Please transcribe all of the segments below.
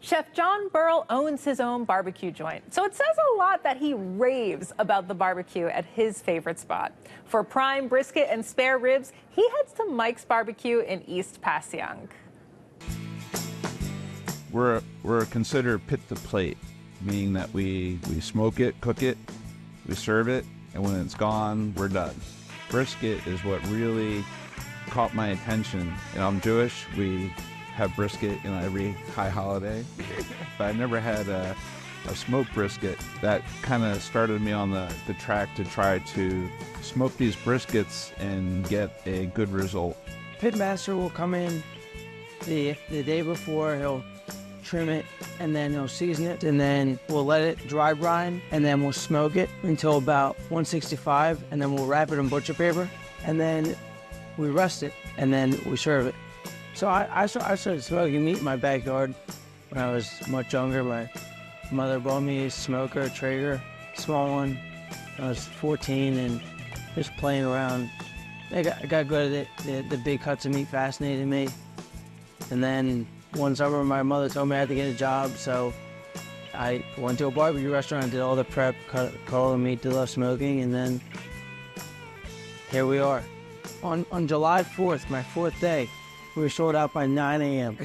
Chef John Burrell owns his own barbecue joint, so it says a lot that he raves about the barbecue at his favorite spot. For prime brisket and spare ribs, he heads to Mike's Barbecue in East Passyunk. We're considered pit to plate, meaning that we smoke it, cook it, we serve it, and when it's gone, we're done. Brisket is what really caught my attention. You know, I'm Jewish. We have brisket, every high holiday, but I never had a smoked brisket. That kind of started me on the track to try to smoke these briskets and get a good result. Pitmaster will come in the day before. He'll trim it, and then he'll season it, and then we'll let it dry brine, and then we'll smoke it until about 165, and then we'll wrap it in butcher paper, and then we rest it, and then we serve it. So I started smoking meat in my backyard when I was much younger. My mother bought me a smoker, a Traeger, small one. I was 14 and just playing around. I got good at it. The big cuts of meat fascinated me. And then one summer, my mother told me I had to get a job, so I went to a barbecue restaurant, did all the prep, cut all the meat, did all the smoking, and then here we are. On July 4th, my 4th day, we were sold out by 9 a.m.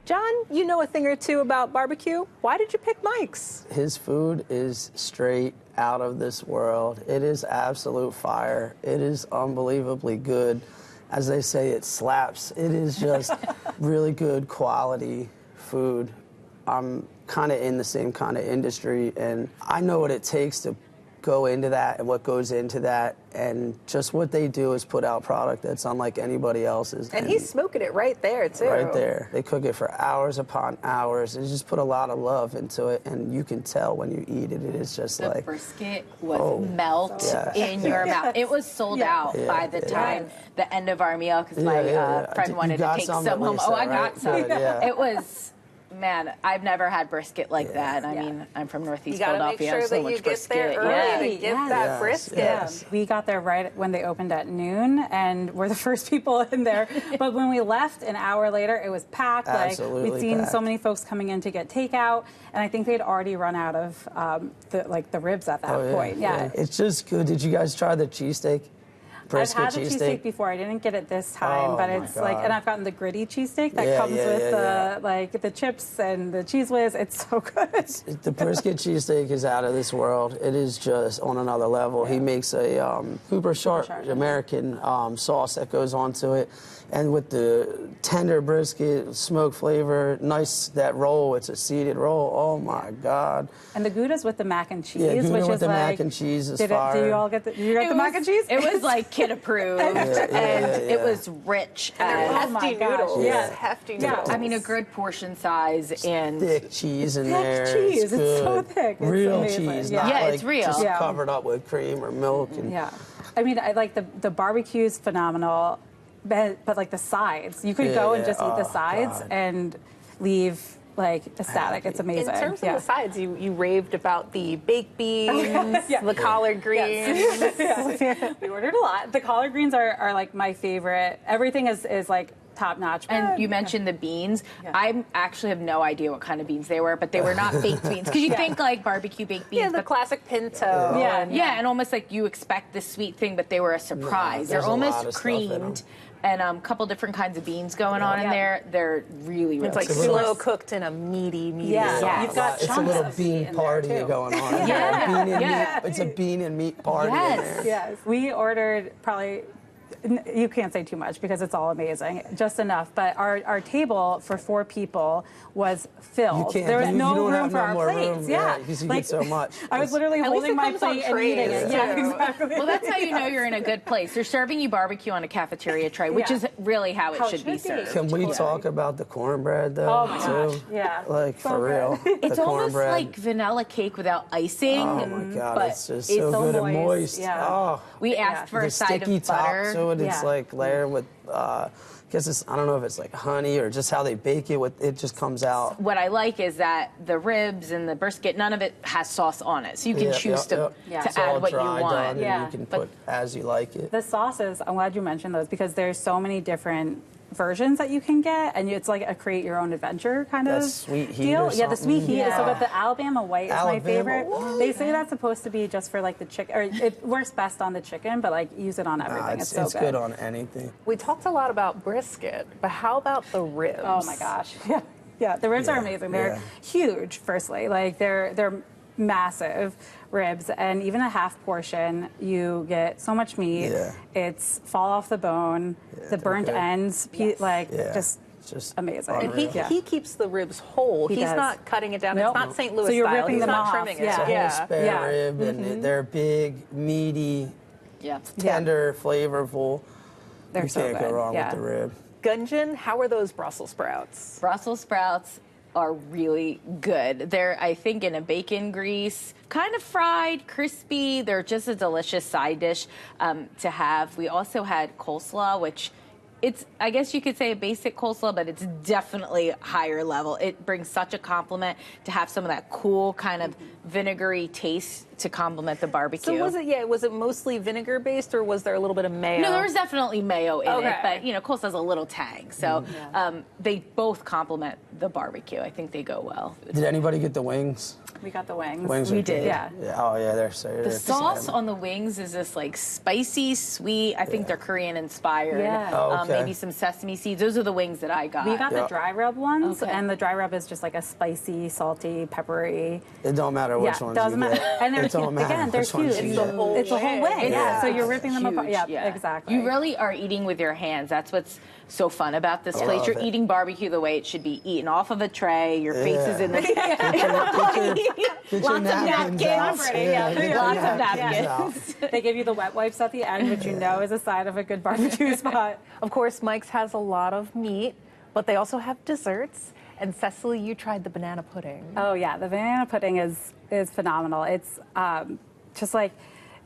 John, you know a thing or two about barbecue. Why did you pick Mike's? His food is straight out of this world. It is absolute fire. It is unbelievably good. As they say, it slaps. It is just really good quality food. I'm kind of in the same kind of industry, and I know what it takes to go into that and what goes into that, and just what they do is put out product that's unlike anybody else's. And he's smoking it right there, too. Right there. They cook it for hours upon hours. They just put a lot of love into it, and you can tell when you eat it. It is just the like... The brisket was melt in your mouth. It was sold out by the time the end of our meal, because my friend wanted to take some home. Oh, I got some. It was... Man, I've never had brisket like that. I mean, I'm from Northeast Philadelphia. You gotta make sure that you get there early to get that brisket. Yes. We got there right when they opened at noon, and we're the first people in there. But when we left an hour later, it was packed. Absolutely we'd seen packed. so many folks coming in to get takeout, and I think they'd already run out of the ribs at that point. Yeah. It's just good. Did you guys try the cheesesteak? I've had the cheesesteak before. I didn't get it this time, but it's like, and I've gotten the gritty cheesesteak that comes with the chips and the cheese whiz. It's so good. The brisket cheesesteak is out of this world. It is just on another level. He makes a Cooper Sharp American sauce that goes onto it, and with the tender brisket, smoke flavor, nice that roll. It's a seeded roll. Oh my God! And the Gouda's with the mac and cheese, Gouda which with is the like, mac and cheese is fire. Do you all get the mac and cheese? It was like kid approved, and it was rich. And hefty noodles. Yeah, hefty noodles. I mean, a good portion size and thick cheese in thick there. Cheese. It's so thick. It's real amazing. cheese. Yeah, Not like it's real. Just covered up with cream or milk. And I mean, I like the barbecue's phenomenal, but like the sides, you could go and just eat the sides and leave like ecstatic. It's amazing. In terms of the sides, you raved about the baked beans, the collard greens. We ordered a lot. The collard greens are like my favorite. Everything is like top notch. And you mentioned the beans. I actually have no idea what kind of beans they were, but they were not baked beans. Because you think like barbecue baked beans. Yeah, the classic pinto. And almost like you expect this sweet thing, but they were a surprise. They're almost creamed. And a couple different kinds of beans going on in there. They're really, really It's like slow cooked in a meaty sauce. You've got it's a little bean party going on. It's a bean and meat party in there. Yes. We ordered probably, you can't say too much because it's all amazing, just enough. But our table for 4 people was filled. There was no room for our plates. Because you get so much. I was literally holding my plate and eating it. Yeah, exactly. Well, that's how you know you're in a good place. They're serving you barbecue on a cafeteria tray, which is really how it should be served. Can we talk about the cornbread, though? Oh, my gosh. Yeah. Like, so for real. It's almost cornbread. like vanilla cake without icing. Oh, my God. But It's just so good and moist. Yeah. Oh. We asked for the a side sticky of butter. top to it. It's like layered with, I guess it's, I don't know if it's like honey or just how they bake it. It just comes out. What I like is that the ribs and the brisket, none of it has sauce on it. So you can choose to add what you want. And you can put as you like it. The sauces, I'm glad you mentioned those because there's so many different versions that you can get, and it's like a create your own adventure kind of sweet heat deal. or Yeah, the sweet heat. Yeah. So, but the Alabama white is my favorite. What? They say that's supposed to be just for like the chicken, or it works best on the chicken, but like use it on everything. It's so good. It's good on anything. We talked a lot about brisket, but how about the ribs? Oh my gosh. Yeah. Yeah, the ribs are amazing. They're huge, firstly. Like, they're massive ribs, and even a half portion, you get so much meat. Yeah. It's fall off the bone, the burnt ends, just amazing. And he keeps the ribs whole. He's does. not cutting it down. Nope. It's not St. Louis So you're style. ripping He's them not off. trimming it. Yeah. It's a whole spare rib, and they're big, meaty, tender, flavorful. They're so can't good. go wrong with the rib. Gunjan, how are those Brussels sprouts? Brussels sprouts are really good. They're, I think, in a bacon grease, kind of fried, crispy. They're just a delicious side dish to have. We also had coleslaw, which it's, I guess you could say a basic coleslaw, but it's definitely higher level. It brings such a compliment to have some of that cool kind of vinegary taste to complement the barbecue. So was it mostly vinegar based, or was there a little bit of mayo? No, there was definitely mayo in it, but coleslaw's a little tang. So they both complement the barbecue. I think they go well. Did anybody get the wings? We got the wings. We did. Yeah. Oh yeah, they're so. The sauce on the wings is this like spicy, sweet. I think they're Korean inspired. Yeah. Oh, okay. Maybe some sesame seeds. Those are the wings that I got. We got the dry rub ones, Okay. and the dry rub is just like a spicy, salty, peppery. It don't matter which ones doesn't you matter. get. And they're It don't matter again, they're which ones huge. you It's get. the whole wing. Yeah. So you're ripping them apart. Huge, Yeah, exactly. You really are eating with your hands. That's what's so fun about this place. love You're it. eating barbecue the way it should be eaten, off of a tray. Your face is in the Get your napkins out. Lots of Yeah. napkins. They give you the wet wipes at the end, which you know is a sign of a good barbecue spot. Of course, Mike's has a lot of meat, but they also have desserts. And Cecily, you tried the banana pudding. Oh yeah, the banana pudding is phenomenal. It's just like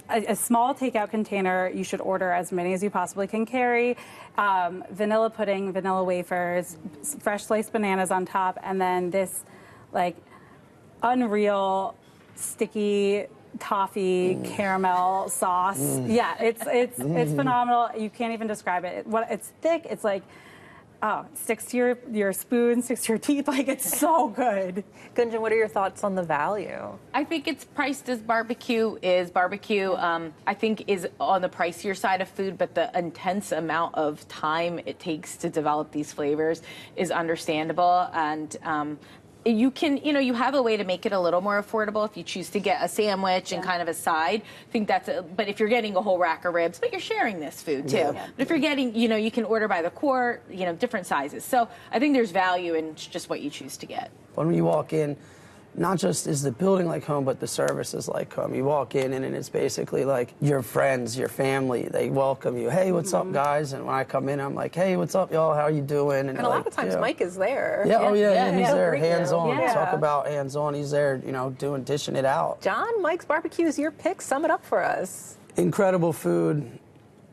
a small takeout container. You should order as many as you possibly can carry. Vanilla pudding, vanilla wafers, fresh sliced bananas on top, and then this like unreal sticky toffee caramel sauce. Yeah, it's phenomenal. You can't even describe it. It's thick. It's like, oh, it sticks to your spoon, sticks to your teeth. Like, it's so good. Gunjan, what are your thoughts on the value? I think it's priced as barbecue is. Barbecue, I think, is on the pricier side of food, but the intense amount of time it takes to develop these flavors is understandable. And you can, you have a way to make it a little more affordable if you choose to get a sandwich and kind of a side. I think but if you're getting a whole rack of ribs, but you're sharing this food too. Yeah. But if you're getting, you can order by the quart, different sizes. So I think there's value in just what you choose to get. When you walk in, not just is the building like home, but the service is like home. You walk in and it's basically like your friends, your family. They welcome you. Hey, what's up, guys? And when I come in, I'm like, hey, what's up, y'all? How you doing? And a lot of times Mike is there. Yeah, he's there, Great hands-on. deal. Yeah. Talk about hands-on. He's there, dishing it out. John, Mike's Barbecue is your pick. Sum it up for us. Incredible food,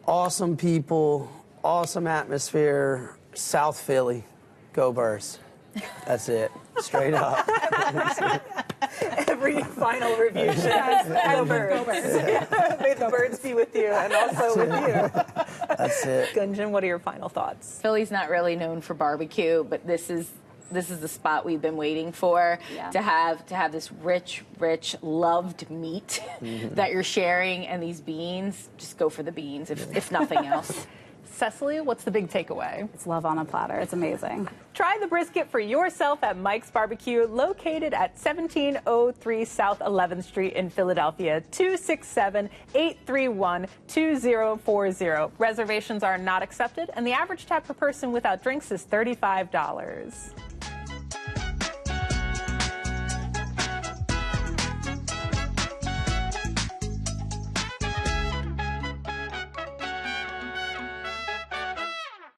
awesome people, awesome atmosphere. South Philly, go Birds. That's it, straight up. Every final review says, go Birds. May the birds be with you and also with you. That's it. Gunjan, what are your final thoughts? Philly's not really known for barbecue, but this is the spot we've been waiting for, to have this rich, loved meat that you're sharing, and these beans. Just go for the beans, if nothing else. Cecily, what's the big takeaway? It's love on a platter. It's amazing. Try the brisket for yourself at Mike's Barbecue, located at 1703 South 11th Street in Philadelphia, 267-831-2040. Reservations are not accepted, and the average tab per person without drinks is $35.